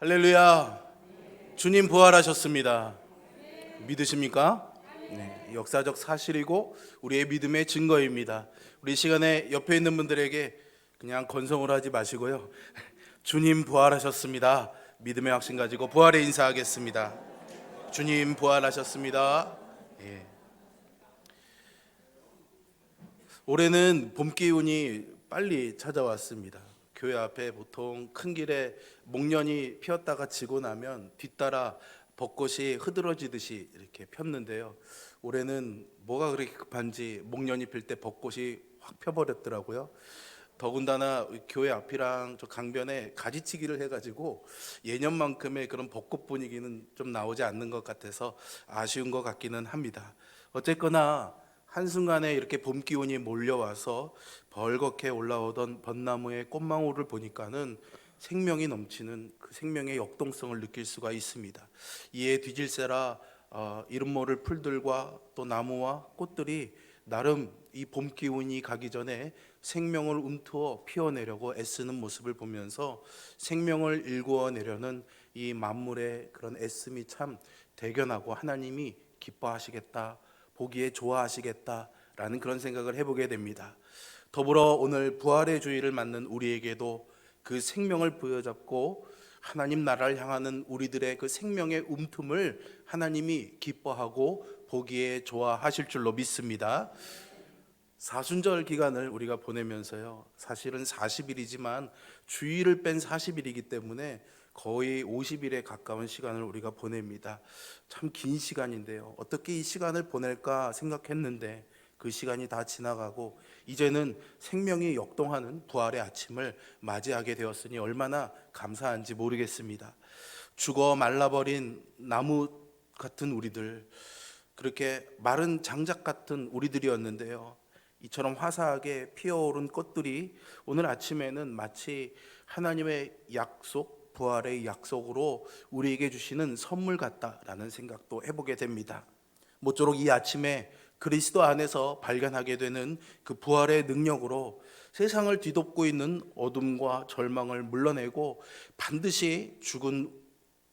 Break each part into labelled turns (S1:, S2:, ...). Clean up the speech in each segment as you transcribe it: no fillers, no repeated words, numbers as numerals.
S1: 할렐루야. 주님 부활하셨습니다. 믿으십니까? 네, 역사적 사실이고 우리의 믿음의 증거입니다. 우리 시간에 옆에 있는 분들에게 그냥 건성으로 하지 마시고요. 주님 부활하셨습니다. 믿음의 확신 가지고 부활의 인사하겠습니다. 주님 부활하셨습니다. 예. 올해는 봄 기운이 빨리 찾아왔습니다. 교회 앞에 보통 큰 길에 목련이 피었다가 지고 나면 뒤따라 벚꽃이 흐드러지듯이 이렇게 폈는데요. 올해는 뭐가 그렇게 급한지 목련이 필 때 벚꽃이 확 펴버렸더라고요. 더군다나 교회 앞이랑 저 강변에 가지치기를 해가지고 예년만큼의 그런 벚꽃 분위기는 좀 나오지 않는 것 같아서 아쉬운 것 같기는 합니다. 어쨌거나 한순간에 이렇게 봄 기운이 몰려와서 벌겋게 올라오던 벚나무의 꽃망울을 보니까는 생명이 넘치는 그 생명의 역동성을 느낄 수가 있습니다. 이에 뒤질세라 이름 모를 풀들과 또 나무와 꽃들이 나름 이 봄 기운이 가기 전에 생명을 움트어 피어내려고 애쓰는 모습을 보면서 생명을 일구어내려는 이 만물의 그런 애씀이 참 대견하고 하나님이 기뻐하시겠다, 보기에 좋아하시겠다라는 그런 생각을 해보게 됩니다. 더불어 오늘 부활의 주일을 맞는 우리에게도 그 생명을 부여잡고 하나님 나라를 향하는 우리들의 그 생명의 움틈을 하나님이 기뻐하고 보기에 좋아하실 줄로 믿습니다. 사순절 기간을 우리가 보내면서요, 사실은 40일이지만 주일을 뺀 40일이기 때문에 거의 50일에 가까운 시간을 우리가 보냅니다. 참 긴 시간인데요, 어떻게 이 시간을 보낼까 생각했는데 그 시간이 다 지나가고 이제는 생명이 역동하는 부활의 아침을 맞이하게 되었으니 얼마나 감사한지 모르겠습니다. 죽어 말라버린 나무 같은 우리들, 그렇게 마른 장작 같은 우리들이었는데요, 이처럼 화사하게 피어오른 꽃들이 오늘 아침에는 마치 하나님의 약속, 부활의 약속으로 우리에게 주시는 선물 같다라는 생각도 해보게 됩니다. 모쪼록 이 아침에 그리스도 안에서 발견하게 되는 그 부활의 능력으로 세상을 뒤덮고 있는 어둠과 절망을 물러내고 반드시 죽은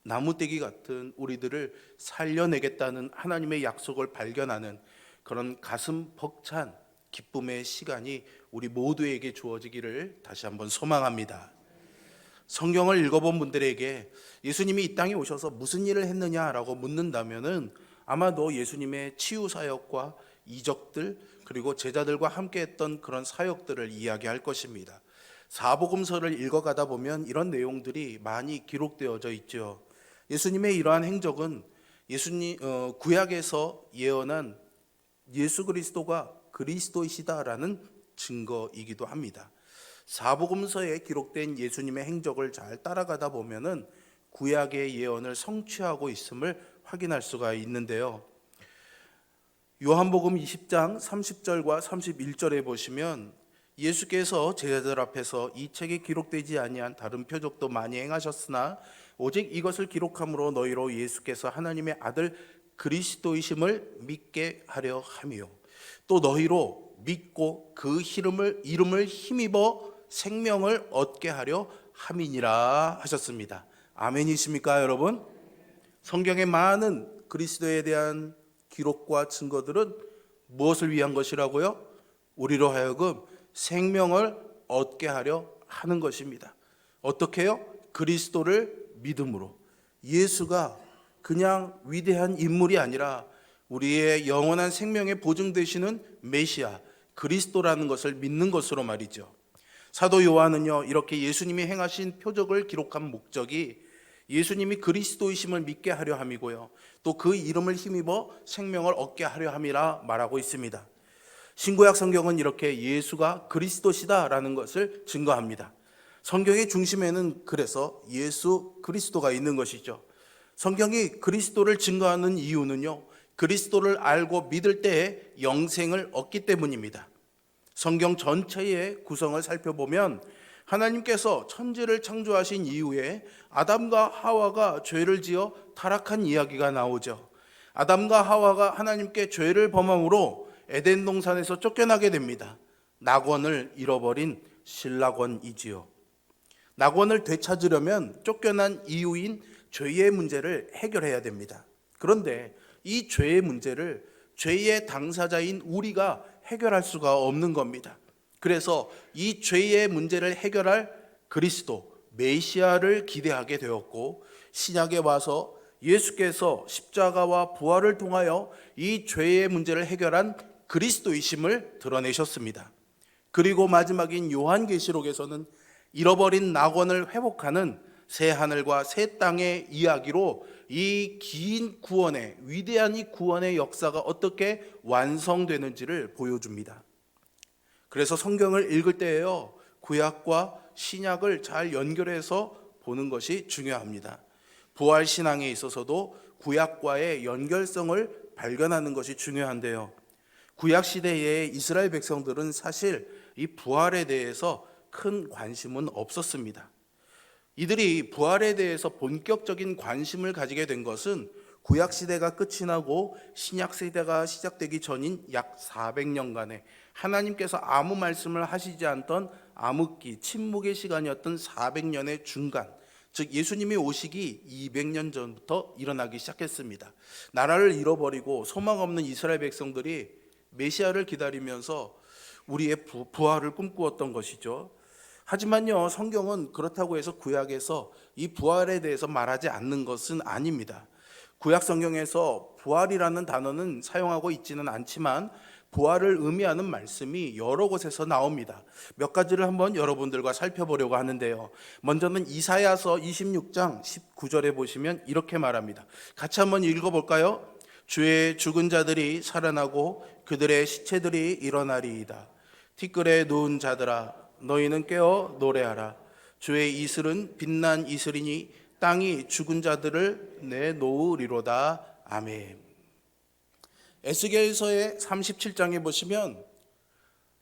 S1: 나무떼기 같은 우리들을 살려내겠다는 하나님의 약속을 발견하는 그런 가슴 벅찬 기쁨의 시간이 우리 모두에게 주어지기를 다시 한번 소망합니다. 성경을 읽어본 분들에게 예수님이 이 땅에 오셔서 무슨 일을 했느냐라고 묻는다면은 아마도 예수님의 치유 사역과 이적들, 그리고 제자들과 함께 했던 그런 사역들을 이야기할 것입니다. 사복음서를 읽어가다 보면 이런 내용들이 많이 기록되어져 있죠. 예수님의 이러한 행적은 구약에서 예언한 예수 그리스도가 그리스도이시다라는 증거이기도 합니다. 사복음서에 기록된 예수님의 행적을 잘 따라가다 보면은 구약의 예언을 성취하고 있음을 확인할 수가 있는데요. 요한복음 20장 30절과 31절에 보시면 예수께서 제자들 앞에서 이 책에 기록되지 아니한 다른 표적도 많이 행하셨으나 오직 이것을 기록함으로 너희로 예수께서 하나님의 아들 그리스도이심을 믿게 하려 함이요, 또 너희로 믿고 그 이름을 힘입어 생명을 얻게 하려 함이니라 하셨습니다. 아멘이십니까 여러분? 성경의 많은 그리스도에 대한 기록과 증거들은 무엇을 위한 것이라고요? 우리로 하여금 생명을 얻게 하려 하는 것입니다. 어떻게요? 그리스도를 믿음으로. 예수가 그냥 위대한 인물이 아니라 우리의 영원한 생명의 보증 되시는 메시아 그리스도라는 것을 믿는 것으로 말이죠. 사도 요한은요, 이렇게 예수님이 행하신 표적을 기록한 목적이 예수님이 그리스도이심을 믿게 하려 함이고요, 또 그 이름을 힘입어 생명을 얻게 하려 함이라 말하고 있습니다. 신구약 성경은 이렇게 예수가 그리스도시다라는 것을 증거합니다. 성경의 중심에는 그래서 예수 그리스도가 있는 것이죠. 성경이 그리스도를 증거하는 이유는요, 그리스도를 알고 믿을 때에 영생을 얻기 때문입니다. 성경 전체의 구성을 살펴보면 하나님께서 천지를 창조하신 이후에 아담과 하와가 죄를 지어 타락한 이야기가 나오죠. 아담과 하와가 하나님께 죄를 범함으로 에덴 동산에서 쫓겨나게 됩니다. 낙원을 잃어버린 신락원이지요. 낙원을 되찾으려면 쫓겨난 이유인 죄의 문제를 해결해야 됩니다. 그런데 이 죄의 문제를 죄의 당사자인 우리가 해결할 수가 없는 겁니다. 그래서 이 죄의 문제를 해결할 그리스도 메시아를 기대하게 되었고, 신약에 와서 예수께서 십자가와 부활을 통하여 이 죄의 문제를 해결한 그리스도이심을 드러내셨습니다. 그리고 마지막인 요한계시록에서는 잃어버린 낙원을 회복하는 새 하늘과 새 땅의 이야기로 이 긴 구원의, 위대한 이 구원의 역사가 어떻게 완성되는지를 보여줍니다. 그래서 성경을 읽을 때에요, 구약과 신약을 잘 연결해서 보는 것이 중요합니다. 부활 신앙에 있어서도 구약과의 연결성을 발견하는 것이 중요한데요, 구약 시대의 이스라엘 백성들은 사실 이 부활에 대해서 큰 관심은 없었습니다. 이들이 부활에 대해서 본격적인 관심을 가지게 된 것은 구약 시대가 끝이 나고 신약 시대가 시작되기 전인 약 400년간에 하나님께서 아무 말씀을 하시지 않던 암흑기, 침묵의 시간이었던 400년의 중간, 즉 예수님이 오시기 200년 전부터 일어나기 시작했습니다. 나라를 잃어버리고 소망 없는 이스라엘 백성들이 메시아를 기다리면서 우리의 부활을 꿈꾸었던 것이죠. 하지만요, 성경은 그렇다고 해서 구약에서 이 부활에 대해서 말하지 않는 것은 아닙니다. 구약 성경에서 부활이라는 단어는 사용하고 있지는 않지만 부활을 의미하는 말씀이 여러 곳에서 나옵니다. 몇 가지를 한번 여러분들과 살펴보려고 하는데요, 먼저는 이사야서 26장 19절에 보시면 이렇게 말합니다. 같이 한번 읽어볼까요? 주의 죽은 자들이 살아나고 그들의 시체들이 일어나리이다. 티끌에 누운 자들아, 너희는 깨어 노래하라. 주의 이슬은 빛난 이슬이니 땅이 죽은 자들을 내놓으리로다. 아멘. 에스겔서의 37장에 보시면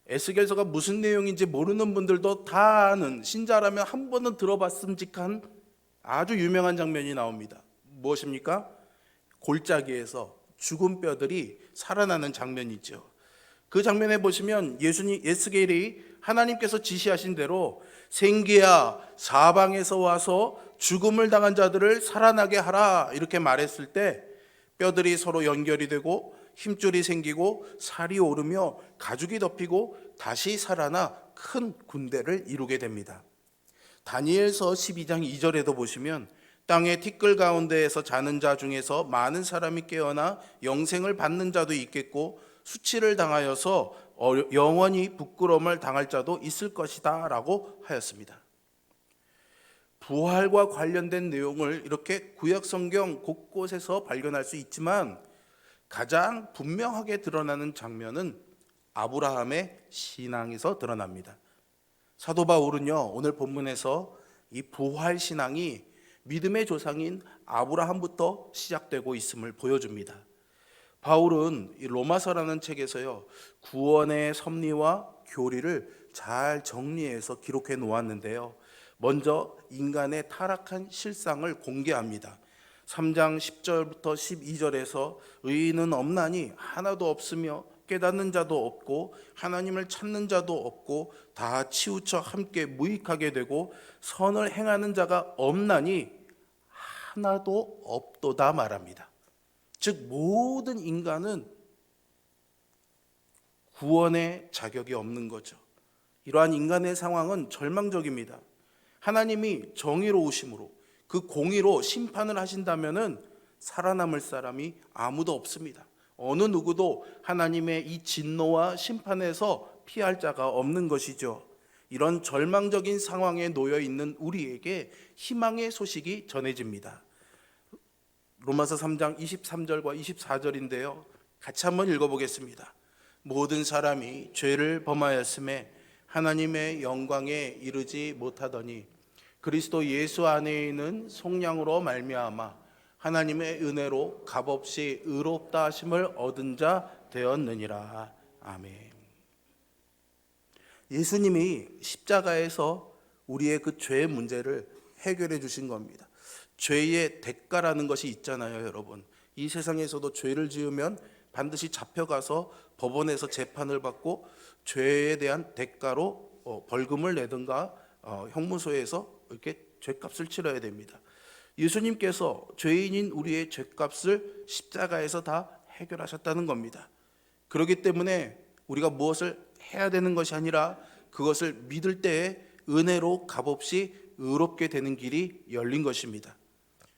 S1: 에스겔서가 무슨 내용인지 모르는 분들도 다 아는, 신자라면 한 번은 들어봤음직한 아주 유명한 장면이 나옵니다. 무엇입니까? 골짜기에서 죽은 뼈들이 살아나는 장면이죠. 그 장면에 보시면 에스겔이 하나님께서 지시하신 대로 생기야 사방에서 와서 죽음을 당한 자들을 살아나게 하라 이렇게 말했을 때 뼈들이 서로 연결이 되고 힘줄이 생기고 살이 오르며 가죽이 덮이고 다시 살아나 큰 군대를 이루게 됩니다. 다니엘서 12장 2절에도 보시면 땅의 티끌 가운데에서 자는 자 중에서 많은 사람이 깨어나 영생을 받는 자도 있겠고 수치를 당하여서 영원히 부끄러움을 당할 자도 있을 것이다 라고 하였습니다. 부활과 관련된 내용을 이렇게 구약 성경 곳곳에서 발견할 수 있지만 가장 분명하게 드러나는 장면은 아브라함의 신앙에서 드러납니다. 사도 바울은요, 오늘 본문에서 이 부활 신앙이 믿음의 조상인 아브라함부터 시작되고 있음을 보여줍니다. 바울은 이 로마서라는 책에서요, 구원의 섭리와 교리를 잘 정리해서 기록해 놓았는데요, 먼저 인간의 타락한 실상을 공개합니다. 3장 10절부터 12절에서 의인은 없나니 하나도 없으며 깨닫는 자도 없고 하나님을 찾는 자도 없고 다 치우쳐 함께 무익하게 되고 선을 행하는 자가 없나니 하나도 없도다 말합니다. 즉 모든 인간은 구원의 자격이 없는 거죠. 이러한 인간의 상황은 절망적입니다. 하나님이 정의로우심으로 그 공의로 심판을 하신다면은 살아남을 사람이 아무도 없습니다. 어느 누구도 하나님의 이 진노와 심판에서 피할 자가 없는 것이죠. 이런 절망적인 상황에 놓여 있는 우리에게 희망의 소식이 전해집니다. 로마서 3장 23절과 24절인데요, 같이 한번 읽어보겠습니다. 모든 사람이 죄를 범하였음에 하나님의 영광에 이르지 못하더니 그리스도 예수 안에 있는 속량으로 말미암아 하나님의 은혜로 값없이 의롭다 하심을 얻은 자 되었느니라. 아멘. 예수님이 십자가에서 우리의 그 죄의 문제를 해결해 주신 겁니다. 죄의 대가라는 것이 있잖아요, 여러분. 이 세상에서도 죄를 지으면 반드시 잡혀가서 법원에서 재판을 받고 죄에 대한 대가로 벌금을 내든가 형무소에서 이렇게 죄값을 치러야 됩니다. 예수님께서 죄인인 우리의 죄값을 십자가에서 다 해결하셨다는 겁니다. 그렇기 때문에 우리가 무엇을 해야 되는 것이 아니라 그것을 믿을 때에 은혜로 값없이 의롭게 되는 길이 열린 것입니다.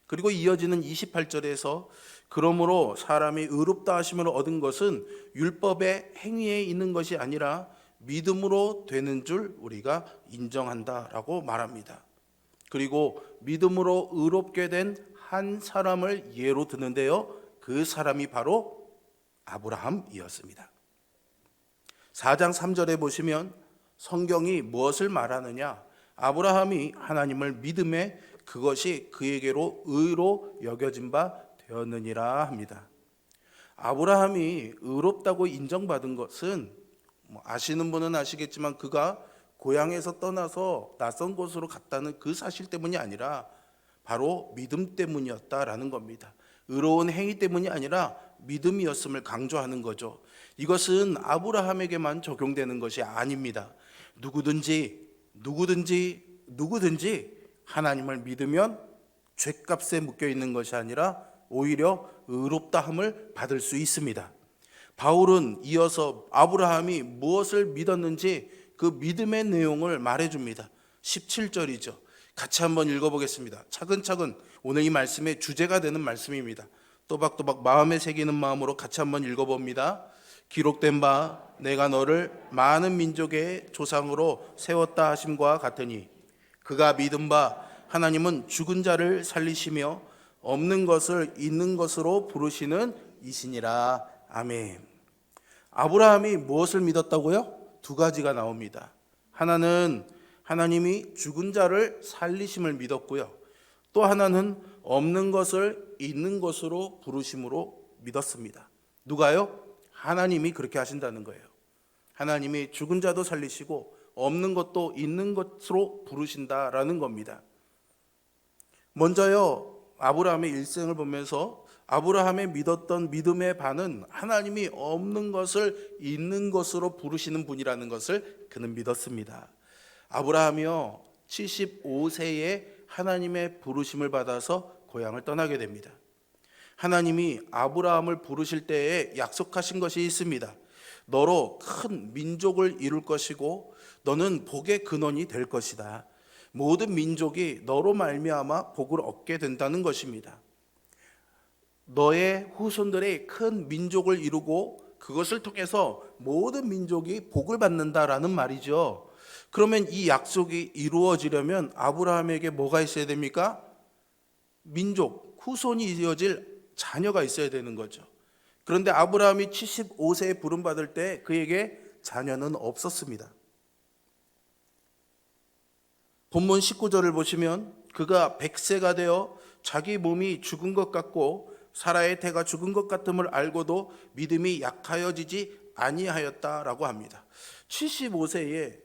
S1: 그리고 이어지는 28절에서 그러므로 사람이 의롭다 하심을 얻은 것은 율법의 행위에 있는 것이 아니라 믿음으로 되는 줄 우리가 인정한다라고 말합니다. 그리고 믿음으로 의롭게 된 한 사람을 예로 드는데요, 그 사람이 바로 아브라함이었습니다. 4장 3절에 보시면 성경이 무엇을 말하느냐, 아브라함이 하나님을 믿음에 그것이 그에게로 의로 여겨진 바 되었느니라 합니다. 아브라함이 의롭다고 인정받은 것은 아시는 분은 아시겠지만 그가 고향에서 떠나서 낯선 곳으로 갔다는 그 사실 때문이 아니라 바로 믿음 때문이었다라는 겁니다. 의로운 행위 때문이 아니라 믿음이었음을 강조하는 거죠. 이것은 아브라함에게만 적용되는 것이 아닙니다. 누구든지 하나님을 믿으면 죄값에 묶여 있는 것이 아니라 오히려 의롭다함을 받을 수 있습니다. 바울은 이어서 아브라함이 무엇을 믿었는지 그 믿음의 내용을 말해줍니다. 17절이죠. 같이 한번 읽어보겠습니다. 차근차근 오늘 이 말씀의 주제가 되는 말씀입니다. 또박또박 마음에 새기는 마음으로 같이 한번 읽어봅니다. 기록된 바 내가 너를 많은 민족의 조상으로 세웠다 하심과 같으니 그가 믿은 바 하나님은 죽은 자를 살리시며 없는 것을 있는 것으로 부르시는 이시니라. 아멘. 아브라함이 무엇을 믿었다고요? 두 가지가 나옵니다. 하나는 하나님이 죽은 자를 살리심을 믿었고요. 또 하나는 없는 것을 있는 것으로 부르심으로 믿었습니다. 누가요? 하나님이 그렇게 하신다는 거예요. 하나님이 죽은 자도 살리시고 없는 것도 있는 것으로 부르신다라는 겁니다. 먼저요, 아브라함의 일생을 보면서 아브라함의 믿었던 믿음의 반은 하나님이 없는 것을 있는 것으로 부르시는 분이라는 것을 그는 믿었습니다. 아브라함이요 75세에 하나님의 부르심을 받아서 고향을 떠나게 됩니다. 하나님이 아브라함을 부르실 때에 약속하신 것이 있습니다. 너로 큰 민족을 이룰 것이고 너는 복의 근원이 될 것이다. 모든 민족이 너로 말미암아 복을 얻게 된다는 것입니다. 너의 후손들이 큰 민족을 이루고 그것을 통해서 모든 민족이 복을 받는다라는 말이죠. 그러면 이 약속이 이루어지려면 아브라함에게 뭐가 있어야 됩니까? 민족, 후손이 이어질 자녀가 있어야 되는 거죠. 그런데 아브라함이 75세에 부름받을 때 그에게 자녀는 없었습니다. 본문 19절을 보시면 그가 100세가 되어 자기 몸이 죽은 것 같고 사라의 태가 죽은 것 같음을 알고도 믿음이 약하여지지 아니하였다라고 합니다. 75세에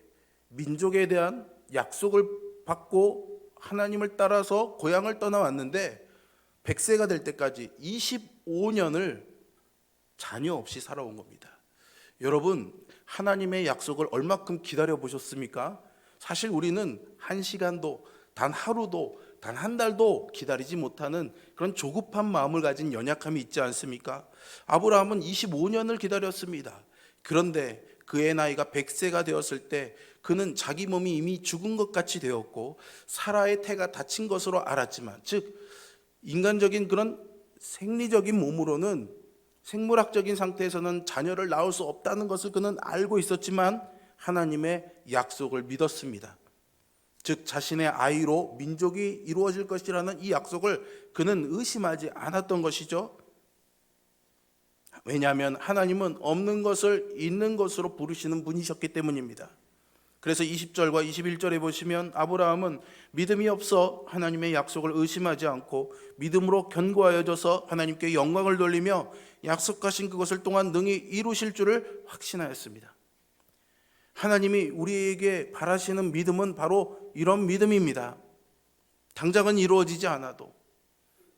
S1: 민족에 대한 약속을 받고 하나님을 따라서 고향을 떠나왔는데 100세가 될 때까지 25년을 자녀 없이 살아온 겁니다. 여러분, 하나님의 약속을 얼마큼 기다려 보셨습니까? 사실 우리는 한 시간도, 단 하루도, 단 한 달도 기다리지 못하는 그런 조급한 마음을 가진 연약함이 있지 않습니까? 아브라함은 25년을 기다렸습니다. 그런데 그의 나이가 100세가 되었을 때 그는 자기 몸이 이미 죽은 것 같이 되었고 사라의 태가 다친 것으로 알았지만, 즉 인간적인 그런 생리적인 몸으로는, 생물학적인 상태에서는 자녀를 낳을 수 없다는 것을 그는 알고 있었지만 하나님의 약속을 믿었습니다. 즉 자신의 아이로 민족이 이루어질 것이라는 이 약속을 그는 의심하지 않았던 것이죠. 왜냐하면 하나님은 없는 것을 있는 것으로 부르시는 분이셨기 때문입니다. 그래서 20절과 21절에 보시면 아브라함은 믿음이 없어 하나님의 약속을 의심하지 않고 믿음으로 견고하여져서 하나님께 영광을 돌리며 약속하신 그것을 또한 능히 이루실 줄을 확신하였습니다. 하나님이 우리에게 바라시는 믿음은 바로 이런 믿음입니다. 당장은 이루어지지 않아도,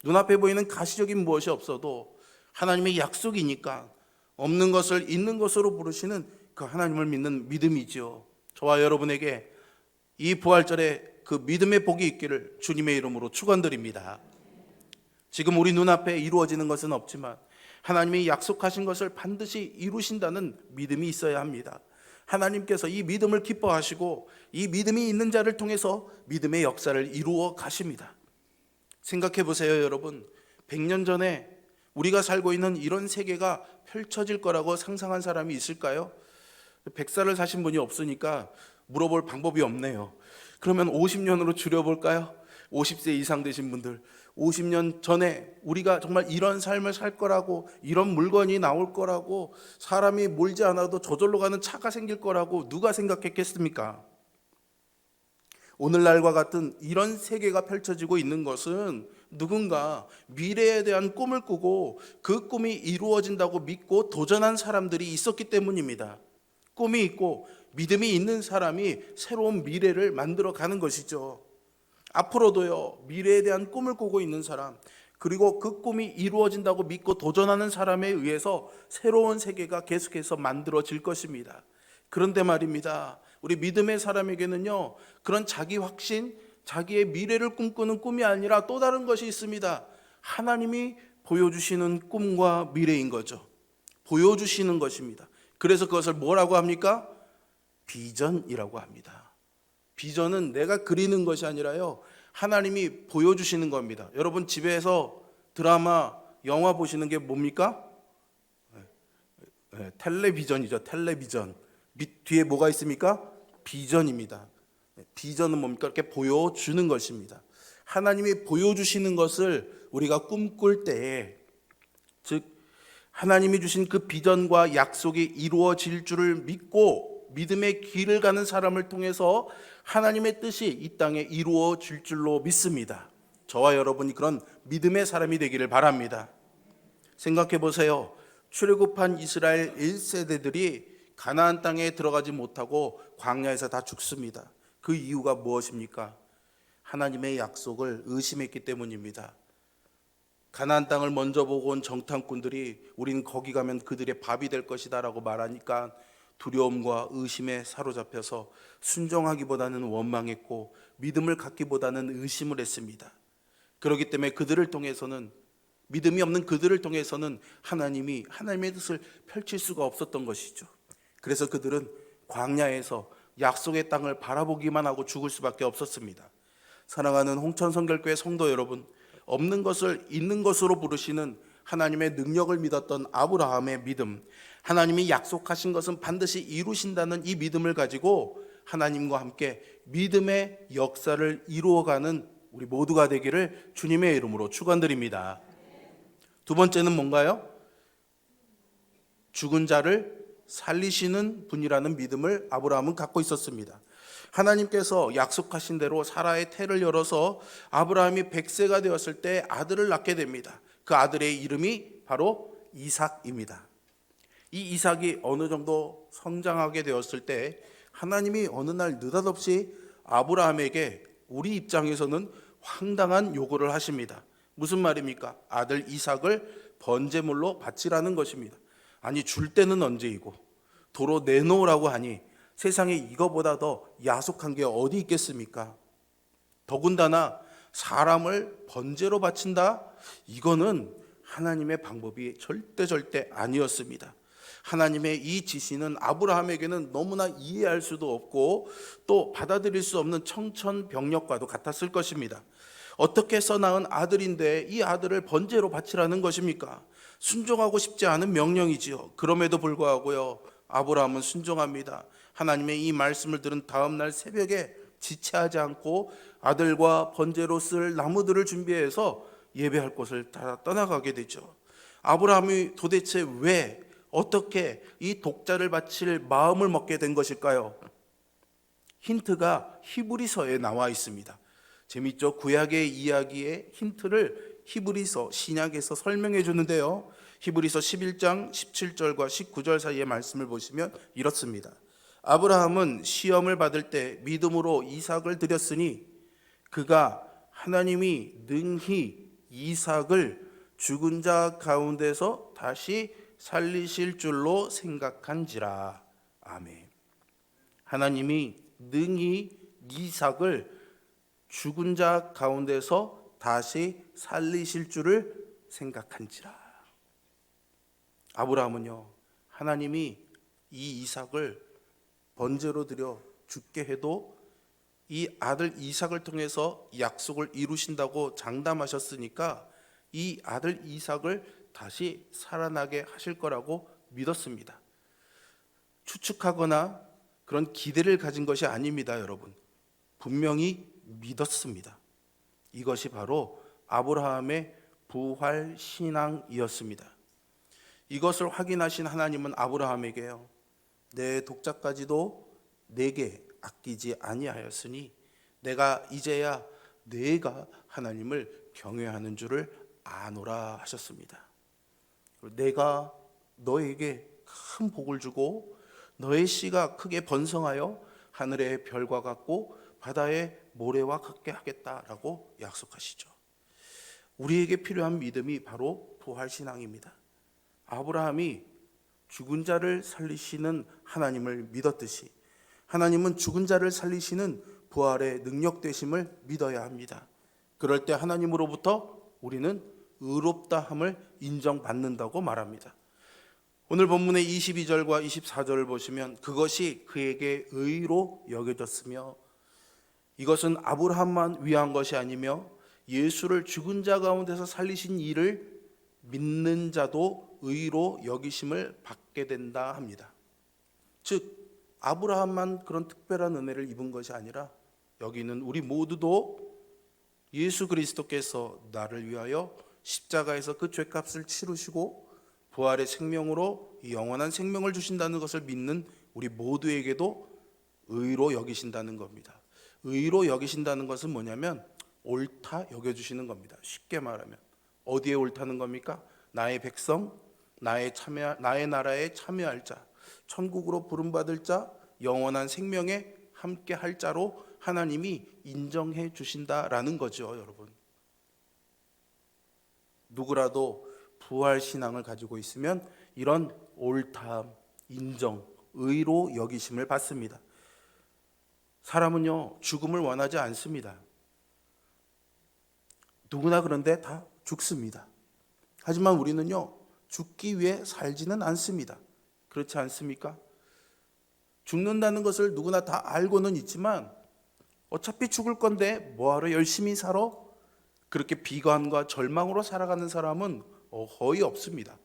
S1: 눈앞에 보이는 가시적인 무엇이 없어도 하나님의 약속이니까 없는 것을 있는 것으로 부르시는 그 하나님을 믿는 믿음이죠. 저와 여러분에게 이 부활절에 그 믿음의 복이 있기를 주님의 이름으로 축원드립니다. 지금 우리 눈앞에 이루어지는 것은 없지만 하나님이 약속하신 것을 반드시 이루신다는 믿음이 있어야 합니다. 하나님께서 이 믿음을 기뻐하시고 이 믿음이 있는 자를 통해서 믿음의 역사를 이루어 가십니다. 생각해 보세요, 여러분. 100년 전에 우리가 살고 있는 이런 세계가 펼쳐질 거라고 상상한 사람이 있을까요? 100살을 사신 분이 없으니까 물어볼 방법이 없네요. 그러면 50년으로 줄여볼까요? 50세 이상 되신 분들, 50년 전에 우리가 정말 이런 삶을 살 거라고, 이런 물건이 나올 거라고, 사람이 몰지 않아도 저절로 가는 차가 생길 거라고 누가 생각했겠습니까? 오늘날과 같은 이런 세계가 펼쳐지고 있는 것은 누군가 미래에 대한 꿈을 꾸고 그 꿈이 이루어진다고 믿고 도전한 사람들이 있었기 때문입니다. 꿈이 있고 믿음이 있는 사람이 새로운 미래를 만들어 가는 것이죠. 앞으로도요, 미래에 대한 꿈을 꾸고 있는 사람, 그리고 그 꿈이 이루어진다고 믿고 도전하는 사람에 의해서 새로운 세계가 계속해서 만들어질 것입니다. 그런데 말입니다, 우리 믿음의 사람에게는요, 그런 자기 확신, 자기의 미래를 꿈꾸는 꿈이 아니라 또 다른 것이 있습니다. 하나님이 보여주시는 꿈과 미래인 거죠. 보여주시는 것입니다. 그래서 그것을 뭐라고 합니까? 비전이라고 합니다. 비전은 내가 그리는 것이 아니라요, 하나님이 보여주시는 겁니다. 여러분 집에서 드라마, 영화 보시는 게 뭡니까? 텔레비전이죠. 텔레비전. 뒤에 뭐가 있습니까? 비전입니다. 비전은 뭡니까? 이렇게 보여주는 것입니다. 하나님이 보여주시는 것을 우리가 꿈꿀 때에, 즉 하나님이 주신 그 비전과 약속이 이루어질 줄을 믿고 믿음의 길을 가는 사람을 통해서 하나님의 뜻이 이 땅에 이루어질 줄로 믿습니다. 저와 여러분이 그런 믿음의 사람이 되기를 바랍니다. 생각해 보세요. 출애굽한 이스라엘 1세대들이 가나안 땅에 들어가지 못하고 광야에서 다 죽습니다. 그 이유가 무엇입니까? 하나님의 약속을 의심했기 때문입니다. 가나안 땅을 먼저 보고 온 정탐꾼들이 우리는 거기 가면 그들의 밥이 될 것이다 라고 말하니까 두려움과 의심에 사로잡혀서 순종하기보다는 원망했고 믿음을 갖기보다는 의심을 했습니다. 그렇기 때문에 그들을 통해서는, 믿음이 없는 그들을 통해서는 하나님의 뜻을 펼칠 수가 없었던 것이죠. 그래서 그들은 광야에서 약속의 땅을 바라보기만 하고 죽을 수밖에 없었습니다. 사랑하는 홍천성결교회 성도 여러분, 없는 것을 있는 것으로 부르시는 하나님의 능력을 믿었던 아브라함의 믿음, 하나님이 약속하신 것은 반드시 이루신다는 이 믿음을 가지고 하나님과 함께 믿음의 역사를 이루어가는 우리 모두가 되기를 주님의 이름으로 축원드립니다. 두 번째는 뭔가요? 죽은 자를 살리시는 분이라는 믿음을 아브라함은 갖고 있었습니다. 하나님께서 약속하신 대로 사라의 태를 열어서 아브라함이 100세가 되었을 때 아들을 낳게 됩니다. 그 아들의 이름이 바로 이삭입니다. 이 이삭이 어느 정도 성장하게 되었을 때 하나님이 어느 날 느닷없이 아브라함에게 우리 입장에서는 황당한 요구를 하십니다. 무슨 말입니까? 아들 이삭을 번제물로 바치라는 것입니다. 아니, 줄 때는 언제이고 도로 내놓으라고 하니 세상에 이거보다 더 야속한 게 어디 있겠습니까? 더군다나 사람을 번제로 바친다? 이거는 하나님의 방법이 절대 아니었습니다. 하나님의 이 지시는 아브라함에게는 너무나 이해할 수도 없고 또 받아들일 수 없는 청천벽력과도 같았을 것입니다. 어떻게 해서 낳은 아들인데 이 아들을 번제로 바치라는 것입니까? 순종하고 싶지 않은 명령이지요. 그럼에도 불구하고요, 아브라함은 순종합니다. 하나님의 이 말씀을 들은 다음 날 새벽에 지체하지 않고 아들과 번제로 쓸 나무들을 준비해서 예배할 곳을 다 떠나가게 되죠. 아브라함이 도대체 왜, 어떻게 이 독자를 바칠 마음을 먹게 된 것일까요? 힌트가 히브리서에 나와 있습니다. 재밌죠? 구약의 이야기의 힌트를 히브리서, 신약에서 설명해 주는데요, 히브리서 11장 17절과 19절 사이의 말씀을 보시면 이렇습니다. 아브라함은 시험을 받을 때 믿음으로 이삭을 드렸으니 그가 하나님이 능히 이삭을 죽은 자 가운데서 다시 살리실 줄로 생각한지라. 아멘. 하나님이 능히 이삭을 죽은 자 가운데서 다시 살리실 줄을 생각한지라. 아브라함은요, 하나님이 이 이삭을 번제로 드려 죽게 해도 이 아들 이삭을 통해서 약속을 이루신다고 장담하셨으니까 이 아들 이삭을 다시 살아나게 하실 거라고 믿었습니다. 추측하거나 그런 기대를 가진 것이 아닙니다, 여러분. 분명히 믿었습니다. 이것이 바로 아브라함의 부활 신앙이었습니다. 이것을 확인하신 하나님은 아브라함에게요, 내 독자까지도 내게 아끼지 아니하였으니 내가 이제야 내가 하나님을 경외하는 줄을 아노라 하셨습니다. 내가 너에게 큰 복을 주고 너의 씨가 크게 번성하여 하늘의 별과 같고 바다의 모래와 같게 하겠다라고 약속하시죠. 우리에게 필요한 믿음이 바로 부활신앙입니다. 아브라함이 죽은 자를 살리시는 하나님을 믿었듯이 하나님은 죽은 자를 살리시는 부활의 능력 되심을 믿어야 합니다. 그럴 때 하나님으로부터 우리는 의롭다함을 인정받는다고 말합니다. 오늘 본문의 22절과 24절을 보시면 그것이 그에게 의로 여겨졌으며, 이것은 아브라함만 위한 것이 아니며 예수를 죽은 자 가운데서 살리신 이를 믿는 자도 의로 여기심을 받게 된다 합니다. 즉 아브라함만 그런 특별한 은혜를 입은 것이 아니라 여기는 우리 모두도 예수 그리스도께서 나를 위하여 십자가에서 그 죄값을 치르시고 부활의 생명으로 영원한 생명을 주신다는 것을 믿는 우리 모두에게도 의로 여기신다는 겁니다. 의로 여기신다는 것은 뭐냐면 옳다 여겨주시는 겁니다. 쉽게 말하면 어디에 옳다는 겁니까? 나의 백성, 나의 나라에 참여할 자, 천국으로 부름받을 자, 영원한 생명에 함께 할 자로 하나님이 인정해 주신다라는 거죠, 여러분. 누구라도 부활 신앙을 가지고 있으면 이런 옳담, 인정, 의로 여기심을 받습니다. 사람은요, 죽음을 원하지 않습니다. 누구나 그런데 다 죽습니다. 하지만 우리는요, 죽기 위해 살지는 않습니다. 그렇지 않습니까? 죽는다는 것을 누구나 다 알고는 있지만 어차피 죽을 건데 뭐하러 열심히 살아? 그렇게 비관과 절망으로 살아가는 사람은 거의 없습니다.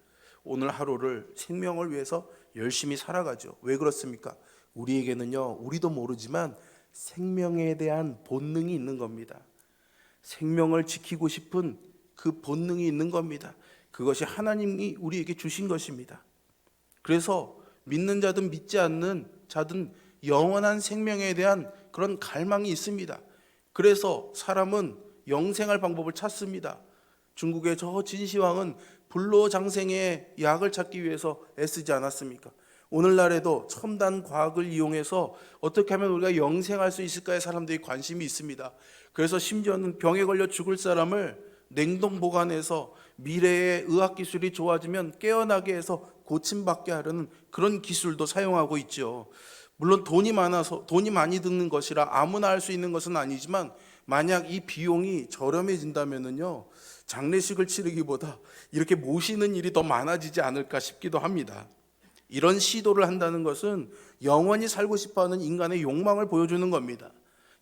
S1: 오늘 하루를 생명을 위해서 열심히 살아가죠. 왜 그렇습니까? 우리에게는요, 우리도 모르지만 생명에 대한 본능이 있는 겁니다. 생명을 지키고 싶은 그 본능이 있는 겁니다. 그것이 하나님이 우리에게 주신 것입니다. 그래서 믿는 자든 믿지 않는 자든 영원한 생명에 대한 그런 갈망이 있습니다. 그래서 사람은 영생할 방법을 찾습니다. 중국의 저 진시황은 불로장생의 약을 찾기 위해서 애쓰지 않았습니까? 오늘날에도 첨단 과학을 이용해서 어떻게 하면 우리가 영생할 수 있을까에 사람들이 관심이 있습니다. 그래서 심지어는 병에 걸려 죽을 사람을 냉동 보관해서 미래의 의학기술이 좋아지면 깨어나게 해서 고침받게 하려는 그런 기술도 사용하고 있죠. 물론 돈이 많이 드는 것이라 아무나 할 수 있는 것은 아니지만 만약 이 비용이 저렴해진다면요, 장례식을 치르기보다 이렇게 모시는 일이 더 많아지지 않을까 싶기도 합니다. 이런 시도를 한다는 것은 영원히 살고 싶어하는 인간의 욕망을 보여주는 겁니다.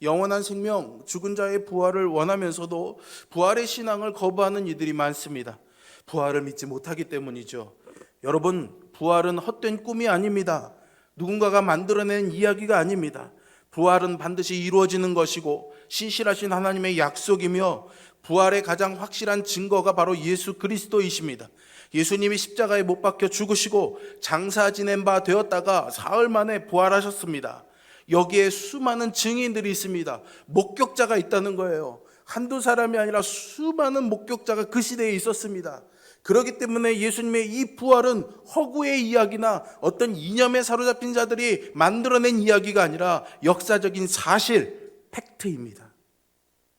S1: 영원한 생명, 죽은 자의 부활을 원하면서도 부활의 신앙을 거부하는 이들이 많습니다. 부활을 믿지 못하기 때문이죠. 여러분, 부활은 헛된 꿈이 아닙니다. 누군가가 만들어낸 이야기가 아닙니다. 부활은 반드시 이루어지는 것이고 신실하신 하나님의 약속이며 부활의 가장 확실한 증거가 바로 예수 그리스도이십니다. 예수님이 십자가에 못 박혀 죽으시고 장사 지낸 바 되었다가 사흘 만에 부활하셨습니다. 여기에 수많은 증인들이 있습니다. 목격자가 있다는 거예요. 한두 사람이 아니라 수많은 목격자가 그 시대에 있었습니다. 그렇기 때문에 예수님의 이 부활은 허구의 이야기나 어떤 이념에 사로잡힌 자들이 만들어낸 이야기가 아니라 역사적인 사실, 팩트입니다.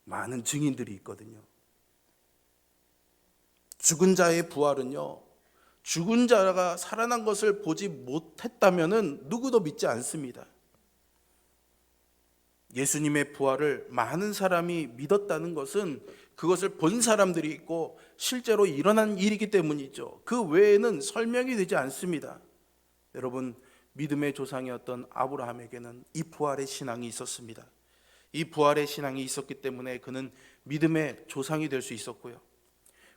S1: 많은 증인들이 있거든요. 죽은 자의 부활은요, 죽은 자가 살아난 것을 보지 못했다면 누구도 믿지 않습니다. 예수님의 부활을 많은 사람이 믿었다는 것은 그것을 본 사람들이 있고 실제로 일어난 일이기 때문이죠. 그 외에는 설명이 되지 않습니다. 여러분, 믿음의 조상이었던 아브라함에게는 이 부활의 신앙이 있었습니다. 이 부활의 신앙이 있었기 때문에 그는 믿음의 조상이 될 수 있었고요.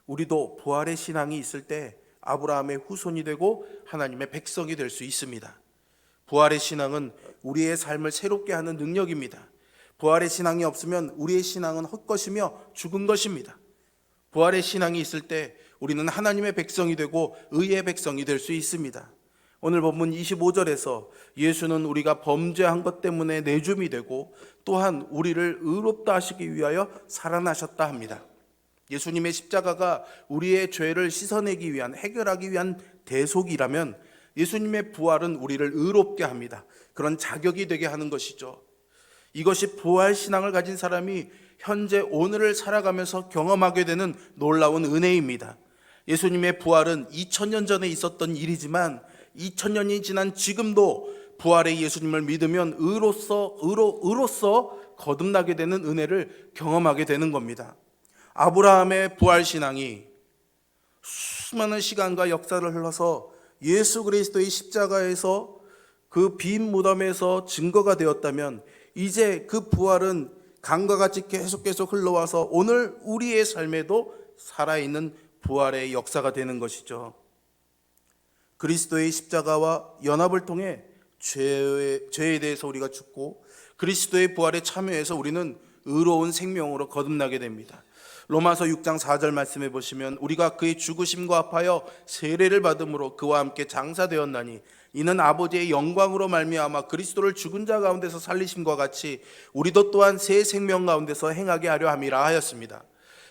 S1: 우리도 부활의 신앙이 있을 때 아브라함의 후손이 되고 하나님의 백성이 될 수 있습니다. 부활의 신앙은 우리의 삶을 새롭게 하는 능력입니다. 부활의 신앙이 없으면 우리의 신앙은 헛것이며 죽은 것입니다. 부활의 신앙이 있을 때 우리는 하나님의 백성이 되고 의의 백성이 될 수 있습니다. 오늘 본문 25절에서 예수는 우리가 범죄한 것 때문에 내줌이 되고 또한 우리를 의롭다 하시기 위하여 살아나셨다 합니다. 예수님의 십자가가 우리의 죄를 씻어내기 위한, 해결하기 위한 대속이라면 예수님의 부활은 우리를 의롭게 합니다. 그런 자격이 되게 하는 것이죠. 이것이 부활 신앙을 가진 사람이 현재 오늘을 살아가면서 경험하게 되는 놀라운 은혜입니다. 예수님의 부활은 2000년 전에 있었던 일이지만 2000년이 지난 지금도 부활의 예수님을 믿으면 의로서 거듭나게 되는 은혜를 경험하게 되는 겁니다. 아브라함의 부활 신앙이 수많은 시간과 역사를 흘러서 예수 그리스도의 십자가에서 그 빈 무덤에서 증거가 되었다면 이제 그 부활은 강과 같이 계속 흘러와서 오늘 우리의 삶에도 살아있는 부활의 역사가 되는 것이죠. 그리스도의 십자가와 연합을 통해 죄에 대해서 우리가 죽고 그리스도의 부활에 참여해서 우리는 의로운 생명으로 거듭나게 됩니다. 로마서 6장 4절 말씀해 보시면 우리가 그의 죽으심과 합하여 세례를 받음으로 그와 함께 장사되었나니 이는 아버지의 영광으로 말미암아 그리스도를 죽은 자 가운데서 살리심과 같이 우리도 또한 새 생명 가운데서 행하게 하려 함이라 하였습니다.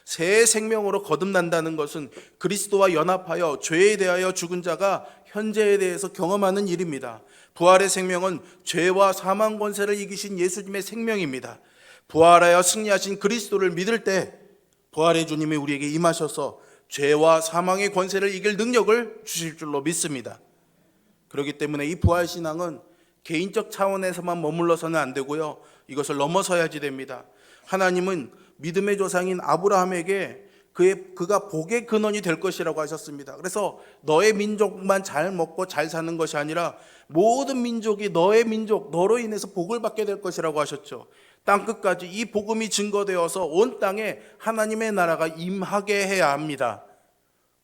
S1: 새 생명으로 거듭난다는 것은 그리스도와 연합하여 죄에 대하여 죽은 자가 현재에 대해서 경험하는 일입니다. 부활의 생명은 죄와 사망 권세를 이기신 예수님의 생명입니다. 부활하여 승리하신 그리스도를 믿을 때 부활의 주님이 우리에게 임하셔서 죄와 사망의 권세를 이길 능력을 주실 줄로 믿습니다. 그렇기 때문에 이 부활신앙은 개인적 차원에서만 머물러서는 안 되고요, 이것을 넘어서야지 됩니다. 하나님은 믿음의 조상인 아브라함에게 그가 복의 근원이 될 것이라고 하셨습니다. 그래서 너의 민족만 잘 먹고 잘 사는 것이 아니라 모든 민족이 너의 민족, 너로 인해서 복을 받게 될 것이라고 하셨죠. 땅끝까지 이 복음이 증거되어서 온 땅에 하나님의 나라가 임하게 해야 합니다.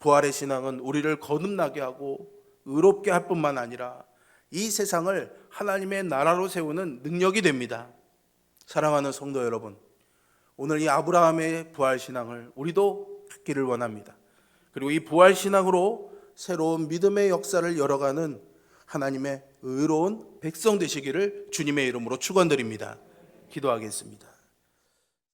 S1: 부활의 신앙은 우리를 거듭나게 하고 의롭게 할 뿐만 아니라 이 세상을 하나님의 나라로 세우는 능력이 됩니다. 사랑하는 성도 여러분, 오늘 이 아브라함의 부활신앙을 우리도 갖기를 원합니다. 그리고 이 부활신앙으로 새로운 믿음의 역사를 열어가는 하나님의 의로운 백성 되시기를 주님의 이름으로 축원드립니다. 기도하겠습니다.